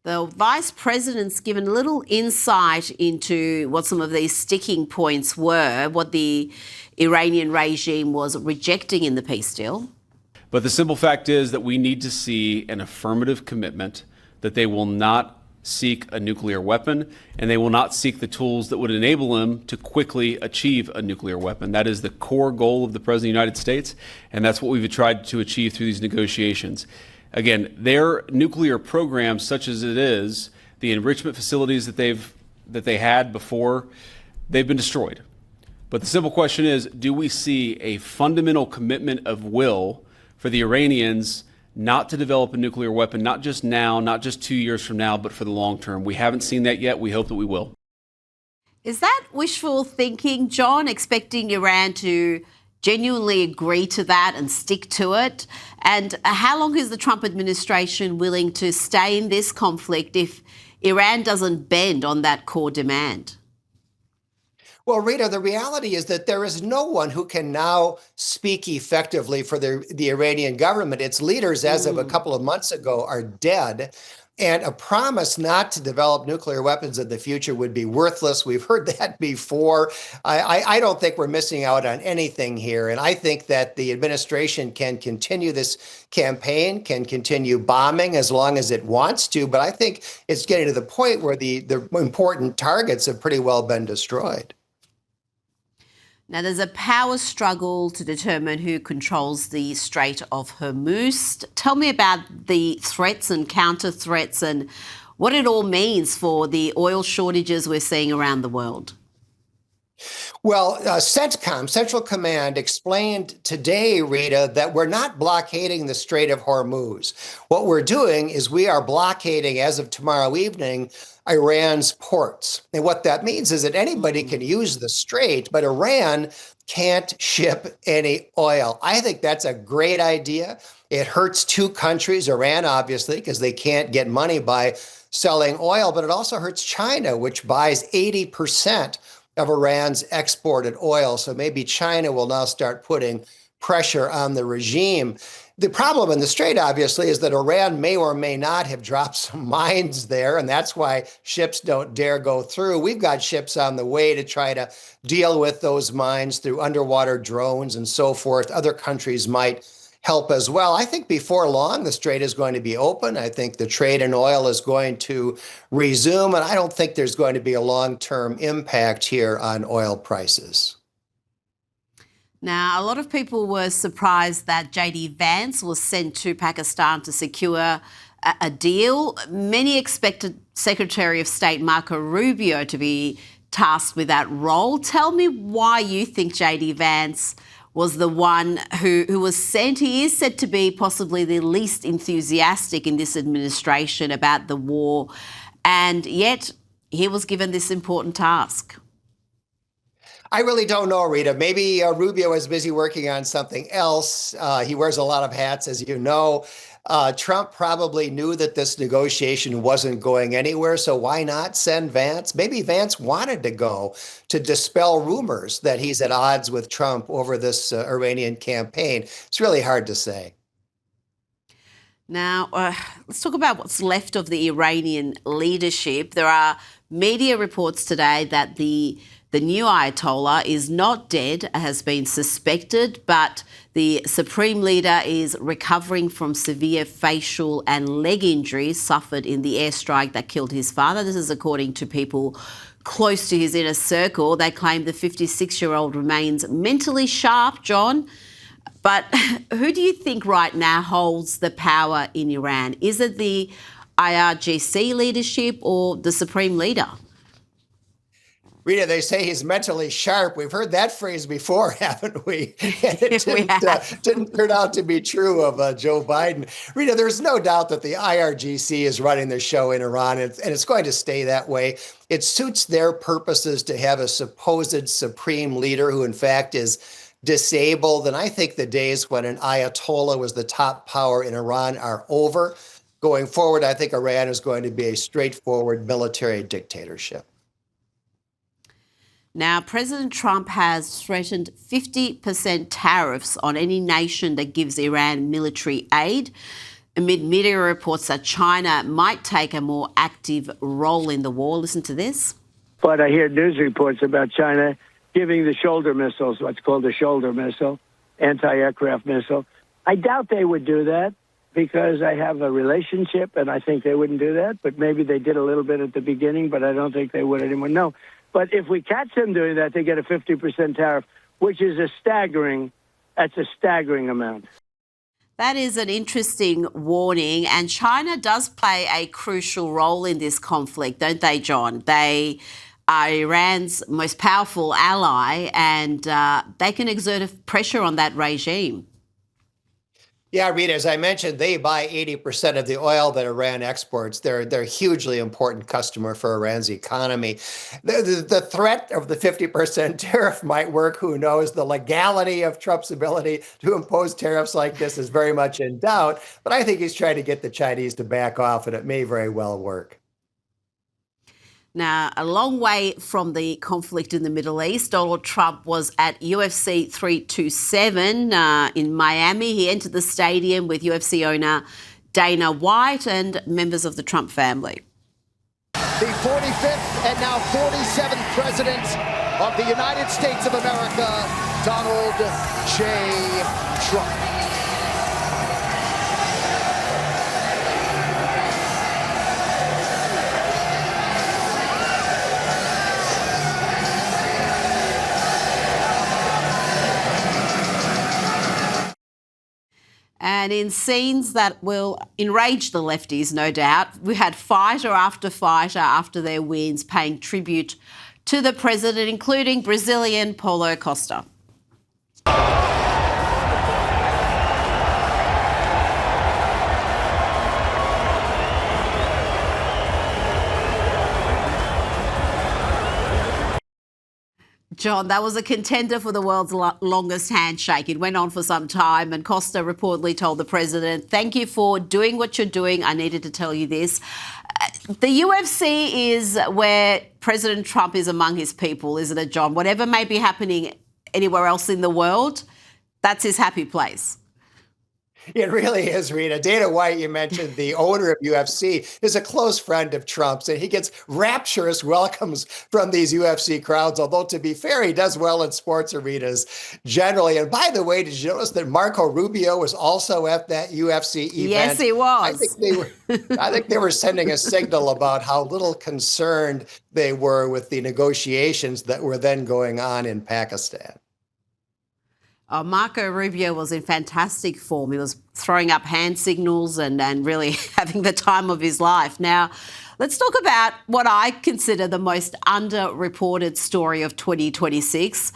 The vice president's given a little insight into what some of these sticking points were, what the Iranian regime was rejecting in the peace deal. But the simple fact is that we need to see an affirmative commitment that they will not seek a nuclear weapon, and they will not seek the tools that would enable them to quickly achieve a nuclear weapon. That is the core goal of the President of the United States, and that's what we've tried to achieve through these negotiations. Again, their nuclear program, such as it is, the enrichment facilities that they had before, they've been destroyed. But the simple question is, do we see a fundamental commitment of will for the Iranians not to develop a nuclear weapon, not just now, not just 2 years from now, but for the long term? We haven't seen that yet. We hope that we will. Is that wishful thinking, John, expecting Iran to genuinely agree to that and stick to it? And how long is the Trump administration willing to stay in this conflict if Iran doesn't bend on that core demand? Well, Rita, the reality is that there is no one who can now speak effectively for the Iranian government. Its leaders, as of a couple of months ago, are dead. And a promise not to develop nuclear weapons in the future would be worthless. We've heard that before. I don't think we're missing out on anything here. And I think that the administration can continue this campaign, can continue bombing as long as it wants to. But I think it's getting to the point where the important targets have pretty well been destroyed. Now, there's a power struggle to determine who controls the Strait of Hormuz. Tell me about the threats and counter threats and what it all means for the oil shortages we're seeing around the world. Well, CENTCOM, Central Command, explained today, Rita, that we're not blockading the Strait of Hormuz. What we're doing is we are blockading, as of tomorrow evening, Iran's ports. And what that means is that anybody can use the strait, but Iran can't ship any oil. I think that's a great idea. It hurts two countries, Iran, obviously, because they can't get money by selling oil, but it also hurts China, which buys 80% of Iran's exported oil. So maybe China will now start putting pressure on the regime. The problem in the Strait, obviously, is that Iran may or may not have dropped some mines there, and that's why ships don't dare go through. We've got ships on the way to try to deal with those mines through underwater drones and so forth. Other countries might help as well. I think before long, the Strait is going to be open. I think the trade in oil is going to resume, and I don't think there's going to be a long-term impact here on oil prices. Now, a lot of people were surprised that JD Vance was sent to Pakistan to secure a deal. Many expected Secretary of State Marco Rubio to be tasked with that role. Tell me why you think JD Vance was the one who was sent. He is said to be possibly the least enthusiastic in this administration about the war, and yet he was given this important task. I really don't know, Rita. Maybe Rubio is busy working on something else. He wears a lot of hats, as you know. Trump probably knew that this negotiation wasn't going anywhere, so why not send Vance? Maybe Vance wanted to go to dispel rumors that he's at odds with Trump over this Iranian campaign. It's really hard to say. Now, let's talk about what's left of the Iranian leadership. There are media reports today that the new Ayatollah is not dead, has been suspected, but the supreme leader is recovering from severe facial and leg injuries suffered in the airstrike that killed his father. This is according to people close to his inner circle. They claim the 56-year-old remains mentally sharp, John. But who do you think right now holds the power in Iran? Is it the IRGC leadership or the supreme leader? Rita, they say he's mentally sharp. We've heard that phrase before, haven't we? And it didn't turn out to be true of Joe Biden. Rita, there's no doubt that the IRGC is running the show in Iran, and it's going to stay that way. It suits their purposes to have a supposed supreme leader who, in fact, is disabled. And I think the days when an Ayatollah was the top power in Iran are over. Going forward, I think Iran is going to be a straightforward military dictatorship. Now, President Trump has threatened 50% tariffs on any nation that gives Iran military aid. amid media reports that China might take a more active role in the war. Listen to this. But I hear news reports about China giving the shoulder missiles, what's called a shoulder missile, anti-aircraft missile. I doubt they would do that because I have a relationship and I think they wouldn't do that. But maybe they did a little bit at the beginning, but I don't think they would anymore. No. But if we catch them doing that, they get a 50% tariff, which is that's a staggering amount. That is an interesting warning, and China does play a crucial role in this conflict, don't they, John? They are Iran's most powerful ally, and they can exert a pressure on that regime. Yeah, Rita, as I mentioned, they buy 80% of the oil that Iran exports. They're a hugely important customer for Iran's economy. The threat of the 50% tariff might work. Who knows? The legality of Trump's ability to impose tariffs like this is very much in doubt. But I think he's trying to get the Chinese to back off, and it may very well work. Now, a long way from the conflict in the Middle East, Donald Trump was at UFC 327 in Miami. He entered the stadium with UFC owner Dana White and members of the Trump family. The 45th and now 47th President of the United States of America, Donald J. Trump. And in scenes that will enrage the lefties, no doubt, we had fighter after their wins paying tribute to the president, including Brazilian Paulo Costa. John, that was a contender for the world's longest handshake. It went on for some time, and Costa reportedly told the president, "Thank you for doing what you're doing. I needed to tell you this." The UFC is where President Trump is among his people, isn't it, John? Whatever may be happening anywhere else in the world, that's his happy place. It really is, Rita. Dana White, you mentioned, the owner of UFC, is a close friend of Trump's, and he gets rapturous welcomes from these UFC crowds, although, to be fair, he does well in sports arenas generally. And by the way, did you notice that Marco Rubio was also at that UFC event? Yes, he was. I think they were sending a signal about how little concerned they were with the negotiations that were then going on in Pakistan. Marco Rubio was in fantastic form. He was throwing up hand signals and really having the time of his life. Now, let's talk about what I consider the most underreported story of 2026.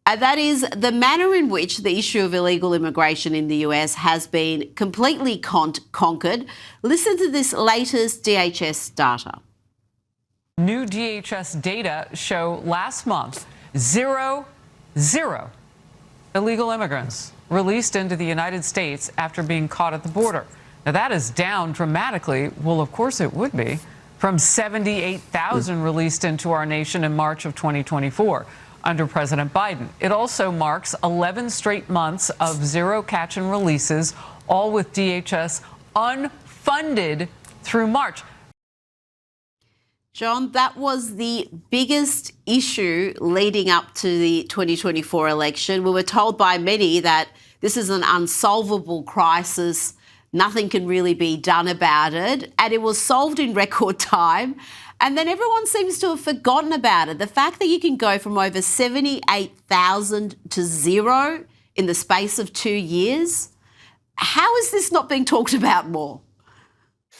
And that is the manner in which the issue of illegal immigration in the US has been completely conquered. Listen to this latest DHS data. New DHS data show last month, zero illegal immigrants released into the United States after being caught at the border. Now, that is down dramatically. Well, of course it would be, from 78,000 released into our nation in March of 2024 under President Biden. It also marks 11 straight months of zero catch and releases, all with DHS unfunded through March. John, that was the biggest issue leading up to the 2024 election. We were told by many that this is an unsolvable crisis. Nothing can really be done about it. And it was solved in record time. And then everyone seems to have forgotten about it. The fact that you can go from over 78,000 to zero in the space of 2 years, how is this not being talked about more?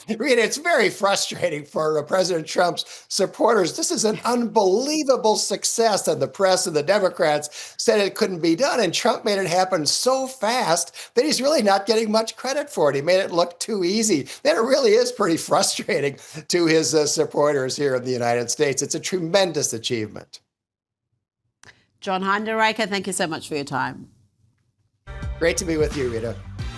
Rita, it's very frustrating for President Trump's supporters. This is an unbelievable success, and the press and the Democrats said it couldn't be done, and Trump made it happen so fast that he's really not getting much credit for it. He made it look too easy. And it really is pretty frustrating to his supporters here in the United States. It's a tremendous achievement. John Hinderaker, thank you so much for your time. Great to be with you, Rita.